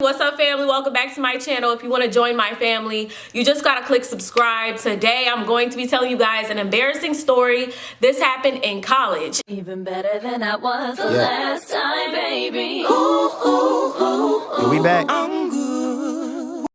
What's up, family? Welcome back to my channel. If you want to join my family, you just gotta click subscribe. Today I'm going to be telling you guys an embarrassing story. This happened in college. Even better than I was the last time, baby. We back.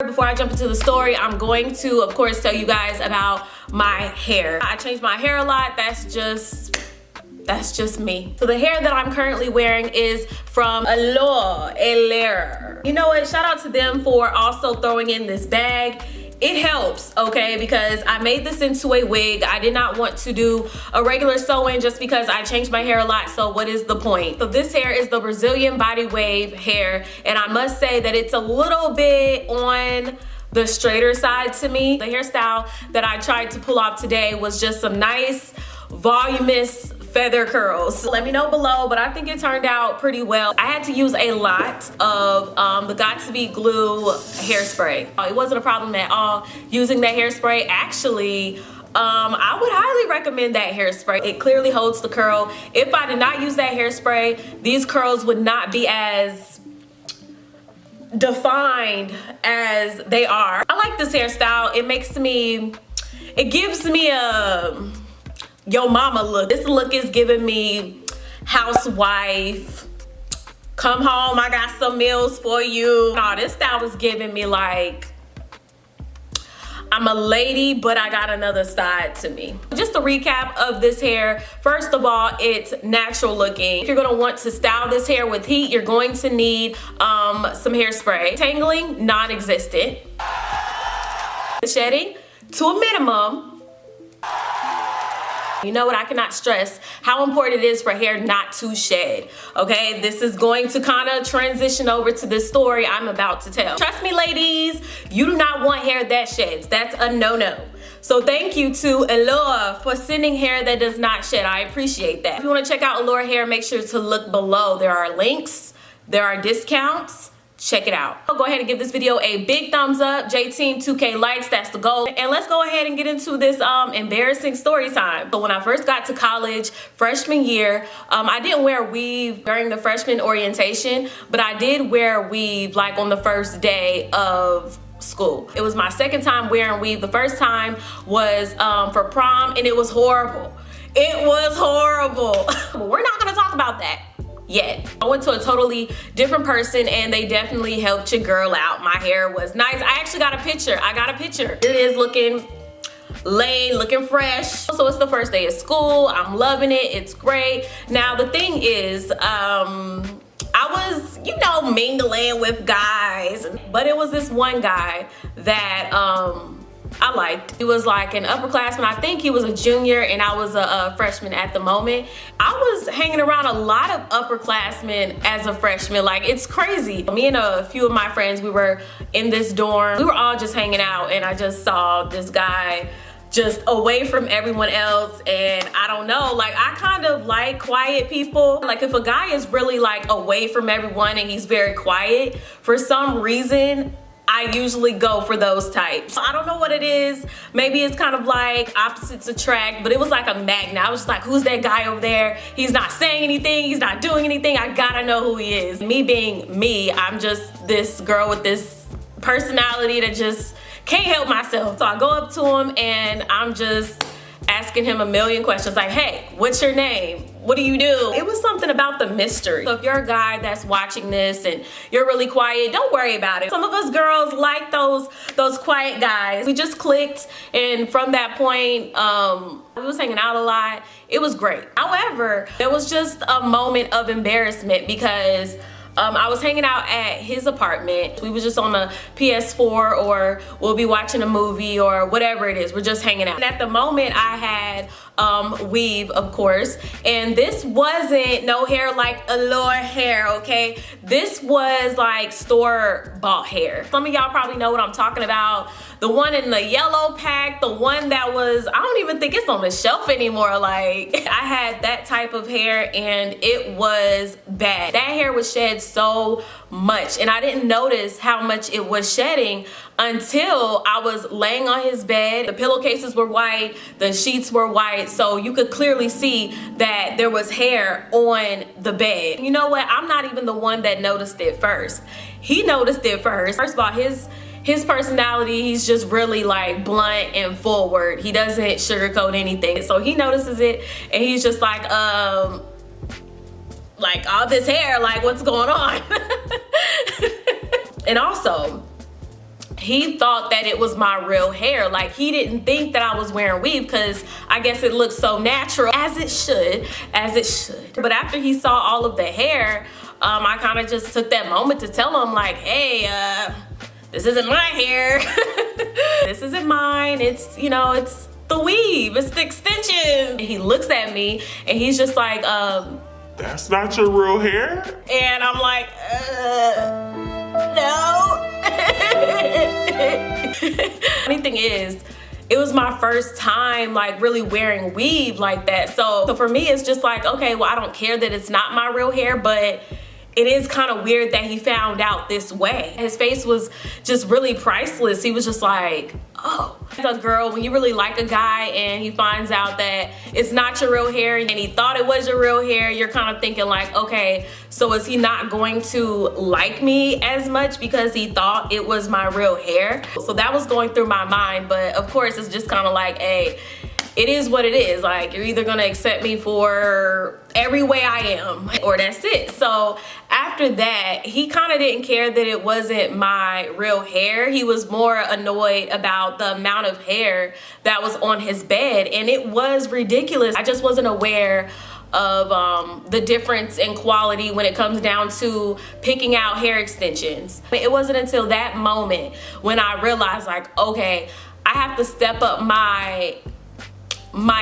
Before I jump into the story, I'm going to, of course, tell you guys about my hair. I changed my hair a lot. That's just me. So the hair that I'm currently wearing is from EULLAIR. You know what? Shout out to them for also throwing in this bag. It helps, okay, because I made this into a wig. I did not want to do a regular sew-in just because I changed my hair a lot, so what is the point? So this hair is the Brazilian body wave hair, and I must say that it's a little bit on the straighter side to me. The hairstyle that I tried to pull off today was just some nice, voluminous feather curls. Let me know below, but I think it turned out pretty well. I had to use a lot of the Got2b glue hairspray. It wasn't a problem at all using that hairspray. Actually, I would highly recommend that hairspray. It clearly holds the curl. If I did not use that hairspray, these curls would not be as defined as they are. I like this hairstyle. It gives me a yo mama look. This look is giving me housewife, come home, I got some meals for you. No, this style is giving me like I'm a lady, but I got another side to me. Just a recap of this hair. First of all, it's natural looking. If you're gonna want to style this hair with heat, you're going to need some hairspray. Tangling, non-existent. Shedding, to a minimum. You know what? I cannot stress how important it is for hair not to shed, okay? This is going to kind of transition over to this story I'm about to tell. Trust me, ladies, you do not want hair that sheds. That's a no-no. So thank you to EULLAIR for sending hair that does not shed. I appreciate that. If you want to check out EULLAIR hair, make sure to look below. There are links, there are discounts. Check it out. I'll go ahead and give this video a big thumbs up. J-Team 2K likes, that's the goal. And let's go ahead and get into this embarrassing story time. So when I first got to college, freshman year, I didn't wear weave during the freshman orientation, but I did wear weave like on the first day of school. It was my second time wearing weave. The first time was for prom, and it was horrible. It was horrible. But we're not gonna talk about that yet. I went to a totally different person, and they definitely helped your girl out. My hair was nice. I actually got a picture. I got a picture. It is looking laid, looking fresh. So it's the first day of school. I'm loving it. It's great. Now the thing is, I was, you know, mingling with guys, but it was this one guy that I liked. He was like an upperclassman. I think he was a junior and I was a freshman at the moment. I was hanging around a lot of upperclassmen as a freshman. Like, it's crazy. Me and a few of my friends, we were in this dorm. We were all just hanging out, and I just saw this guy just away from everyone else, and I don't know, like, I kind of like quiet people. Like, if a guy is really like away from everyone and he's very quiet, for some reason I usually go for those types. I don't know what it is. Maybe it's kind of like opposites attract, but it was like a magnet. I was just like, who's that guy over there? He's not saying anything. He's not doing anything. I gotta know who he is. Me being me, I'm just this girl with this personality that just can't help myself. So I go up to him and I'm just asking him a million questions like, hey, what's your name? What do you do? It was something about the mystery. So if you're a guy that's watching this and you're really quiet, don't worry about it. Some of us girls like those quiet guys. We just clicked, and from that point, we was hanging out a lot. It was great. However, there was just a moment of embarrassment because I was hanging out at his apartment. We was just on the PS4, or we'll be watching a movie or whatever it is. We're just hanging out. And at the moment I had weave, of course, and this wasn't no hair like EULLAIR hair, okay? This was like store-bought hair. Some of y'all probably know what I'm talking about. The one in the yellow pack, the one that was, I don't even think it's on the shelf anymore. Like, I had that type of hair and it was bad. That hair was shed so much, and I didn't notice how much it was shedding until I was laying on his bed. The pillowcases were white, the sheets were white, right? So you could clearly see that there was hair on the bed. You know what? I'm not even the one that noticed it first. He noticed it first. First of all, his personality, he's just really like blunt and forward. He doesn't sugarcoat anything. So he notices it and he's just like all this hair, like what's going on? And also, he thought that it was my real hair. Like he didn't think that I was wearing weave because I guess it looks so natural, as it should. But after he saw all of the hair, I kind of just took that moment to tell him like, hey, this isn't my hair. This isn't mine. It's, you know, it's the weave, it's the extension. And he looks at me and he's just like, that's not your real hair? And I'm like, no. Funny thing is, it was my first time like really wearing weave like that. So for me, it's just like, okay, well, I don't care that it's not my real hair, but it is kind of weird that he found out this way. His face was just really priceless. He was just like, oh. As a girl, when you really like a guy and he finds out that it's not your real hair and he thought it was your real hair, you're kind of thinking like, okay, so is he not going to like me as much because he thought it was my real hair? So that was going through my mind, but of course it's just kind of like, hey, it is what it is. Like, you're either gonna accept me for every way I am, or that's it. So after that, he kind of didn't care that it wasn't my real hair. He was more annoyed about the amount of hair that was on his bed, and it was ridiculous. I just wasn't aware of the difference in quality when it comes down to picking out hair extensions. It wasn't until that moment when I realized like, okay, I have to step up my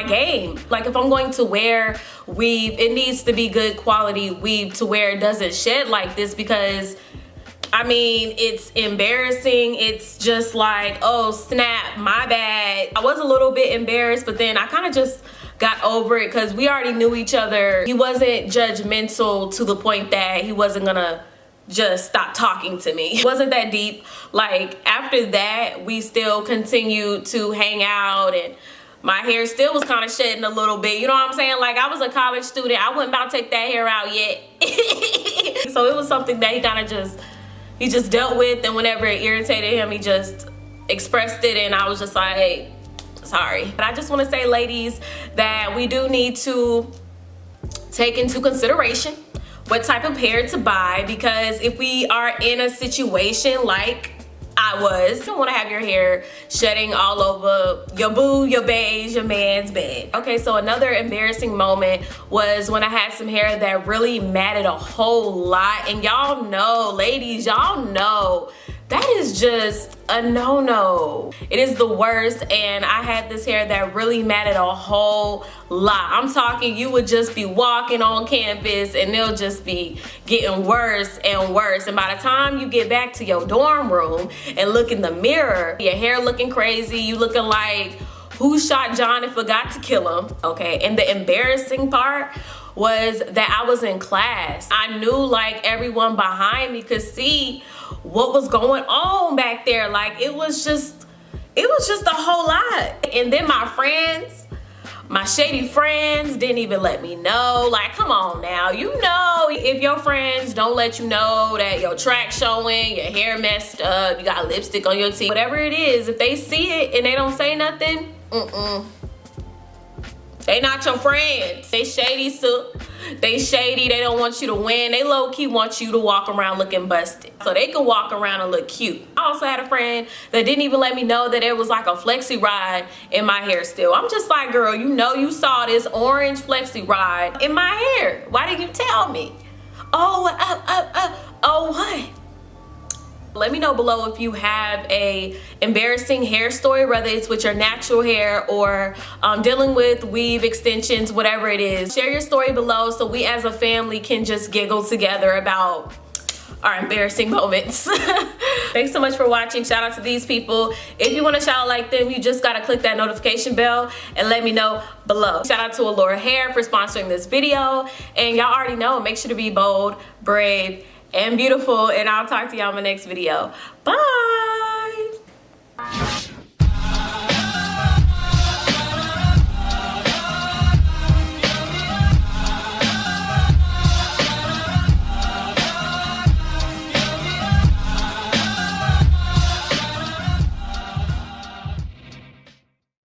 game. Like if I'm going to wear weave, it needs to be good quality weave to where it doesn't shed like this, because I mean, it's embarrassing. It's just like, oh snap, my bad. I was a little bit embarrassed, but then I kind of just got over it because we already knew each other. He wasn't judgmental to the point that he wasn't gonna just stop talking to me. It wasn't that deep. Like after that, we still continued to hang out, and my hair still was kind of shedding a little bit. You know what I'm saying? Like I was a college student. I wasn't about to take that hair out yet. So it was something that he kind of just dealt with, and whenever it irritated him, he just expressed it, and I was just like, hey, sorry. But I just want to say, ladies, that we do need to take into consideration what type of hair to buy, because if we are in a situation like I was, you don't want to have your hair shedding all over your boo, your beige, your man's bed. Okay, so another embarrassing moment was when I had some hair that really matted a whole lot, and y'all know, ladies, y'all know that is just a no-no. It is the worst, and I had this hair that really matted a whole lot. I'm talking, you would just be walking on campus and it'll just be getting worse and worse. And by the time you get back to your dorm room and look in the mirror, your hair looking crazy, you looking like who shot John and forgot to kill him, okay? And the embarrassing part was that I was in class. I knew like everyone behind me could see what was going on back there. Like it was just a whole lot. And then my friends, my shady friends, didn't even let me know. Like, come on now, you know, if your friends don't let you know that your track showing, your hair messed up, you got lipstick on your teeth, whatever it is, if they see it and they don't say nothing, they not your friends. They shady, so they shady. They don't want you to win. They low-key want you to walk around looking busted so they can walk around and look cute. I also had a friend that didn't even let me know that it was like a flexi ride in my hair still. I'm just like, girl, you know you saw this orange flexi ride in my hair. Why didn't you tell me? Oh, what? Let me know below if you have a embarrassing hair story, whether it's with your natural hair or dealing with weave extensions, whatever it is. Share your story below so we as a family can just giggle together about our embarrassing moments. Thanks so much for watching. Shout out to these people. If you want to shout out like them, you just got to click that notification bell and let me know below. Shout out to EULLAIR Hair for sponsoring this video. And y'all already know, make sure to be bold, brave, and beautiful, and I'll talk to y'all in my next video. Bye.